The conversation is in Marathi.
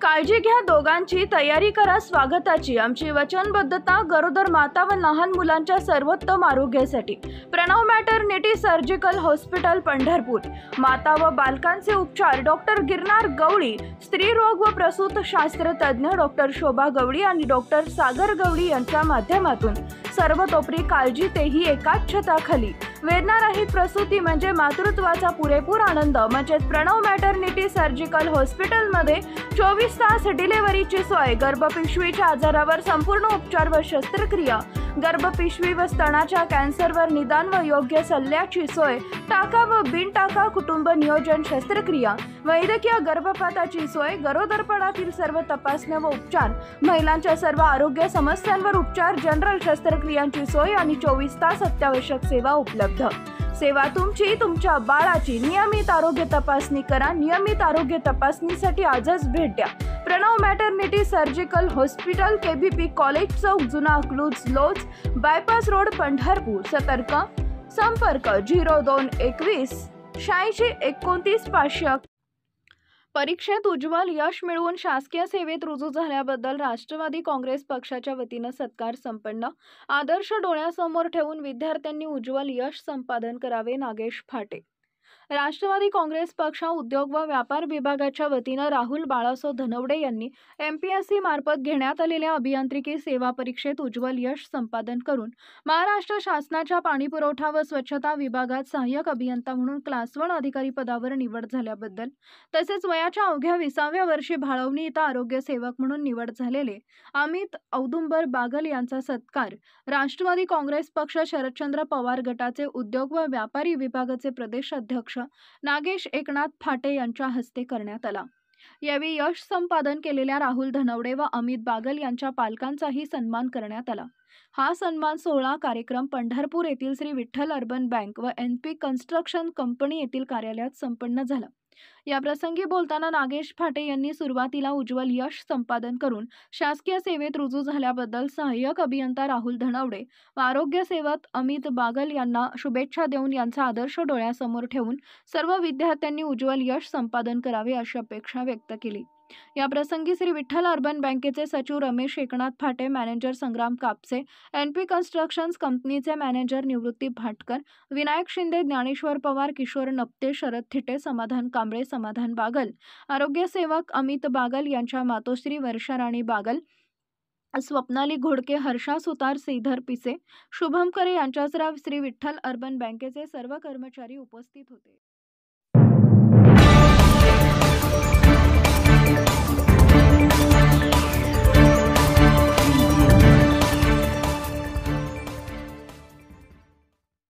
काळजी घ्या दोघांची, तयारी करा स्वागताची. आमची वचनबद्धता गरोदर माता व लहान मुलांच्या सर्वोत्तम आरोग्यासाठी. Pranav maternity surgical hospital Pandharpur. माता व बालकांचे उपचार डॉक्टर गिरनार गवळी, स्त्रीरोग व प्रसूतशास्त्र तज्ञ डॉक्टर शोभा गवळी आणि डॉक्टर सागर गवळी यांच्या माध्यमातून सर्वतोपरी काळजी, तेही एकाच छताखाली. वेदनारहित प्रसूती म्हणजे मातृत्वाचा पुरेपूर आनंद. म्हणजेच प्रणव मॅटर्निटी सर्जिकल हॉस्पिटलमध्ये 24 तास डिलिव्हरीची सोय. गर्भपिशवीच्या आजारावर संपूर्ण उपचार व शस्त्रक्रिया. गर्भपिशवी व स्तनाच्या कॅन्सरवर निदान व योग्य सल्ल्याची सोय. टाका व बिन टाका कुटुंब नियोजन शस्त्रक्रिया. वैद्यकीय गर्भपाताची सोय. गरोदरपणातील सर्व तपासण्या व उपचार. महिलांच्या सर्व आरोग्य समस्यांवर उपचार. जनरल शस्त्रक्रियांची सोय आणि 24 तास अत्यावश्यक सेवा उपलब्ध. सेवा तुमची, तुमच्या बाळाची. नियमित आरोग्य तपासणी करा. नियमित आरोग्य तपासणीसाठी आजच भेट द्या. Pranav maternity surgical hospital, KBP college चौक, जुना Akluj lodge, bypass road, Pandharpur. संपर्क 0221 86 29 500. परीक्षेत उज्ज्वल यश मिळवून शासकीय सेवेत रुजू झाल्याबद्दल राष्ट्रवादी काँग्रेस पक्षाच्या वतीनं सत्कार संपन्न. आदर्श डोळ्यासमोर ठेवून विद्यार्थ्यांनी उज्ज्वल यश संपादन करावे. नागेश फाटे. राष्ट्रवादी काँग्रेस पक्ष उद्योग व व्यापार विभागाच्या वतीनं राहुल बाळासो धनवडे यांनी MPSC मार्फत घेण्यात आलेल्या अभियांत्रिकी सेवा परीक्षेत उज्ज्वल यश संपादन करून महाराष्ट्र शासनाच्या पाणीपुरवठा व स्वच्छता विभागात सहाय्यक अभियंता म्हणून क्लास 1 अधिकारी पदावर निवड झाल्याबद्दल, तसेच वयाच्या अवघ्या 20व्या वर्षी भाळवणी इथं आरोग्य सेवक म्हणून निवड झालेले अमित औदुंबर बागल यांचा सत्कार राष्ट्रवादी काँग्रेस पक्ष शरदचंद्र पवार गटाचे उद्योग व व्यापारी विभागाचे प्रदेश अध्यक्ष नागेश एकनाथ फाटे यांच्या हस्ते करण्यात आला. यावेळी यश संपादन केलेल्या राहुल धनवडे व अमित बागल यांच्या पालकांचाही सन्मान करण्यात आला. हा सन्मान सोहळा कार्यक्रम पंढरपूर येथील श्री विठ्ठल अर्बन बँक व NP कन्स्ट्रक्शन कंपनी येथील कार्यालयात संपन्न झाला. या प्रसंगी बोलताना नागेश फाटे यांनी सुरुवातीला उज्ज्वल यश संपादन करून शासकीय सेवेत रुजू झाल्याबद्दल सहाय्यक अभियंता राहुल धनवडे व आरोग्य सेवक अमित बागल यांना शुभेच्छा देऊन यांचा आदर्श डोळ्यासमोर ठेवून सर्व विद्यार्थ्यांनी उज्ज्वल यश संपादन करावे अशी अपेक्षा व्यक्त केली. या प्रसंगी श्री विठ्ठल अर्बन बँकेचे सचिव रमेश एकनाथ फाटे, मॅनेजर संग्राम कापसे, NP कन्स्ट्रक्शन्स कंपनीचे मॅनेजर निवृत्ती भाटकर, विनायक शिंदे, ज्ञानेश्वर पवार, किशोर नप्ते, शरद थिटे, समाधान कांबळे, समाधान बागल, आरोग्य सेवक अमित बागल यांच्या मातोश्री वर्षा राणी बागल, स्वप्नाली घोडके, हर्षा सुतार, श्रीधर पिसे, शुभम करे यांच्यासह श्री विठ्ठल अर्बन बँकेचे सर्व कर्मचारी उपस्थित होते.